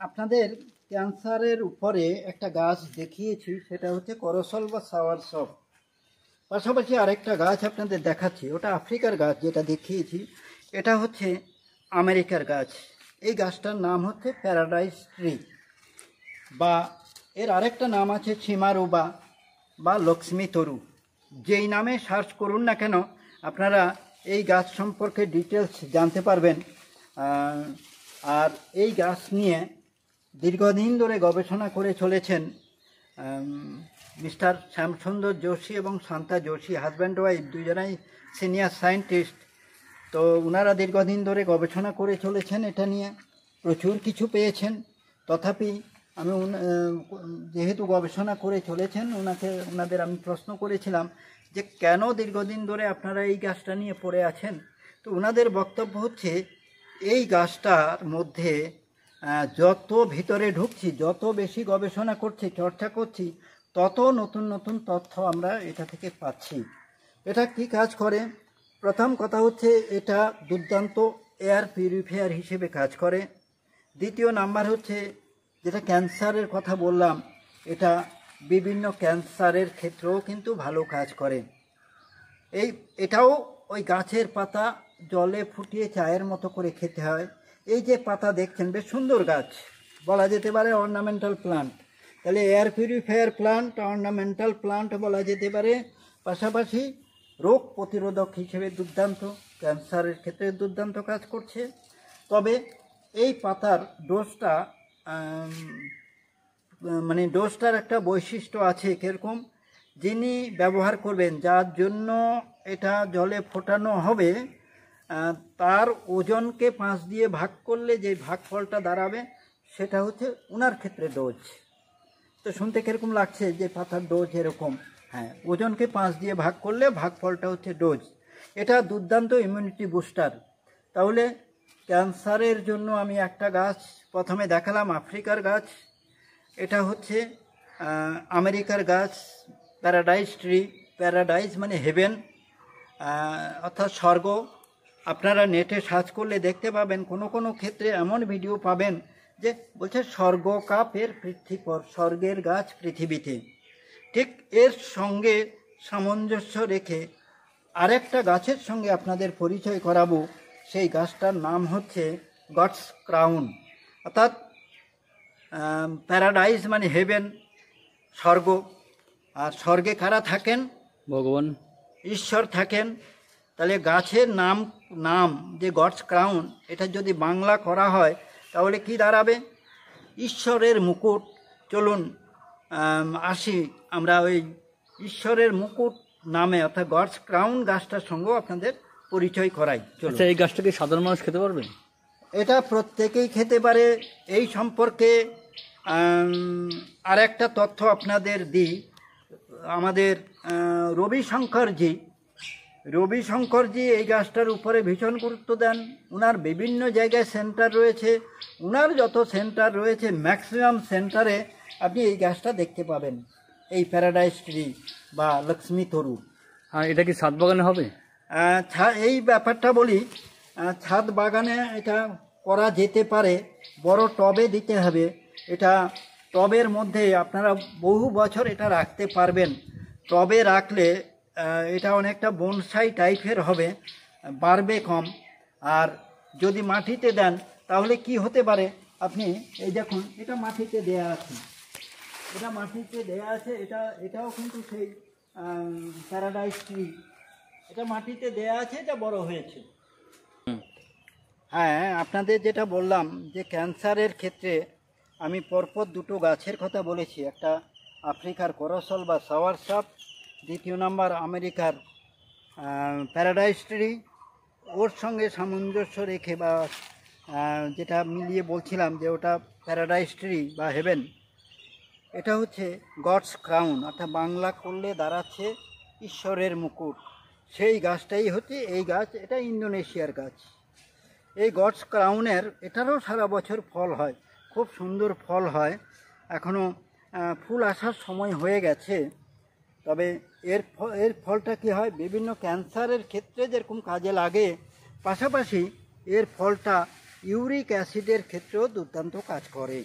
আপনাদের ক্যান্সারের উপরে একটা গাছ দেখিয়েছি, সেটা হচ্ছে করসল বা সাওয়ারসপ। পাশাপাশি আরেকটা গাছ আপনাদের দেখাচ্ছি, ওটা আফ্রিকার গাছ যেটা দেখিয়েছি, এটা হচ্ছে আমেরিকার গাছ। এই গাছটার নাম হচ্ছে প্যারাডাইস ট্রি, বা এর আরেকটা নাম আছে সীমারুবা বা লক্ষ্মী তরু। যেই নামে সার্চ করুন না কেন আপনারা এই গাছ সম্পর্কে ডিটেলস জানতে পারবেন। আর এই গাছ নিয়ে দীর্ঘদিন ধরে গবেষণা করে চলেছেন মিস্টার শ্যামসুন্দর যোশী এবং শান্তা যোশী, হাজব্যান্ড ওয়াইফ, দুজনাই সিনিয়র সায়েন্টিস্ট। তো ওনারা দীর্ঘদিন ধরে গবেষণা করে চলেছেন এটা নিয়ে, প্রচুর কিছু পেয়েছেন। তথাপি আমি যেহেতু গবেষণা করে চলেছেন, ওনাদের আমি প্রশ্ন করেছিলাম যে কেন দীর্ঘদিন ধরে আপনারা এই গাছটা নিয়ে পড়ে আছেন। তো ওনাদের বক্তব্য হচ্ছে এই গাছটার মধ্যে যত ভিতরে ঢুকছি, যত বেশি গবেষণা করছি, চর্চা করছি, তত নতুন নতুন তথ্য আমরা এটা থেকে পাচ্ছি। এটা কি কাজ করে? প্রথম কথা হচ্ছে এটা দুর্দান্ত এয়ার পিউরিফায়ার হিসেবে কাজ করে। দ্বিতীয় নাম্বার হচ্ছে যেটা ক্যান্সারের কথা বললাম, এটা বিভিন্ন ক্যান্সারের ক্ষেত্রেও কিন্তু ভালো কাজ করে। এটাও ওই গাছের পাতা জলে ফুটিয়ে চায়ের মতো করে খেতে হয়। এই যে পাতা দেখছেন, বেশ সুন্দর গাছ, বলা যেতে পারে অর্নামেন্টাল প্লান্ট। তাহলে air purifier plant, ornamental plant বলা যেতে পারে। পাশাপাশি রোগ প্রতিরোধক হিসেবে দুর্দান্ত, ক্যান্সারের ক্ষেত্রে দুর্দান্ত কাজ করছে। তবে এই পাতার ডোজটা ডোজটার একটা বৈশিষ্ট্য আছে, কীরকম? যিনি ব্যবহার করবেন, যার জন্য এটা জলে ফোটানো হবে, তার ওজনকে 5 দিয়ে ভাগ করলে যে ভাগফলটা দাঁড়াবে সেটা হচ্ছে ওনার ক্ষেত্রে ডোজ। তো শুনতে কীরকম লাগছে যে পাতার ডোজ এরকম? হ্যাঁ, ওজনকে 5 দিয়ে ভাগ করলে ভাগফলটা হচ্ছে ডোজ। এটা দুর্দান্ত ইমিউনিটি বুস্টার। তাহলে ক্যান্সারের জন্য আমি একটা গাছ প্রথমে দেখালাম, আফ্রিকার গাছ। এটা হচ্ছে আমেরিকার গাছ, প্যারাডাইস ট্রি। প্যারাডাইস মানে হেভেন, অর্থাৎ স্বর্গ। আপনারা নেটে সার্চ করলে দেখতে পাবেন, কোনো কোনো ক্ষেত্রে এমন ভিডিও পাবেন যে বলছে স্বর্গ কাপের পৃথিবীর, স্বর্গের গাছ পৃথিবীতে। ঠিক এর সঙ্গে সামঞ্জস্য রেখে আরেকটা গাছের সঙ্গে আপনাদের পরিচয় করাবো। সেই গাছটার নাম হচ্ছে গডস ক্রাউন, অর্থাৎ প্যারাডাইস মানে হেভেন, স্বর্গ। আর স্বর্গে কারা থাকেন? ভগবান, ঈশ্বর থাকেন। তাহলে গাছের নাম যে গডস ক্রাউন, এটা যদি বাংলা করা হয় তাহলে কি দাঁড়াবে? ঈশ্বরের মুকুট। চলুন আসি আমরা ওই ঈশ্বরের মুকুট নামে, অর্থাৎ গডস ক্রাউন গাছটার সঙ্গেও আপনাদের পরিচয় করাই। আচ্ছা, এই গাছটাকে সাধারণ মানুষ খেতে পারবে? এটা প্রত্যেকেই খেতে পারে। এই সম্পর্কে আর একটা তথ্য আপনাদের দিই। আমাদের রবিশঙ্করজি এই গাছটার উপরে ভীষণ গুরুত্ব দেন। ওনার বিভিন্ন জায়গায় সেন্টার রয়েছে। ওনার যত সেন্টার রয়েছে, ম্যাক্সিমাম সেন্টারে আপনি এই গাছটা দেখতে পাবেন, এই প্যারাডাইস ট্রি বা লক্ষ্মী তরু। হ্যাঁ, এটা কি ছাদ বাগানে হবে? এই ব্যাপারটা বলি, ছাদ বাগানে এটা করা যেতে পারে, বড় টবে দিতে হবে। এটা টবের মধ্যে আপনারা বহু বছর এটা রাখতে পারবেন। টবে রাখলে এটা অনেকটা বনসাই টাইপের হবে, বাড়বে কম। আর যদি মাটিতে দেন তাহলে কি হতে পারে, আপনি এই দেখুন, এটা মাটিতে দেয়া আছে, এটাও কিন্তু সেই প্যারাডাইস ট্রি। এটা মাটিতে দেয়া আছে, এটা বড় হয়েছে। হ্যাঁ, আপনাদের যেটা বললাম যে ক্যান্সারের ক্ষেত্রে আমি পরপর দুটো গাছের কথা বলেছি, একটা আফ্রিকার করসল বা সাওয়ারসপ, দ্বিতীয় নাম্বার আমেরিকার প্যারাডাইস ট্রি। ওর সঙ্গে সামঞ্জস্য রেখে বা যেটা মিলিয়ে বলছিলাম যে ওটা প্যারাডাইস ট্রি বা হেভেন, এটা হচ্ছে গডস ক্রাউন, অর্থাৎ বাংলা করলে দাঁড়াচ্ছে ঈশ্বরের মুকুট। সেই গাছটাই হচ্ছে এই গাছ। এটা ইন্দোনেশিয়ার গাছ। এই গডস ক্রাউনের এটারও সারা বছর ফল হয়, খুব সুন্দর ফল হয়। এখনও ফুল আসার সময় হয়ে গেছে। তবে এর ফলটা কি হয়, বিভিন্ন ক্যান্সারের ক্ষেত্রে যেরকম কাজে লাগে, পাশাপাশি এর ফলটা ইউরিক অ্যাসিডের ক্ষেত্রেও দুর্দান্ত কাজ করে।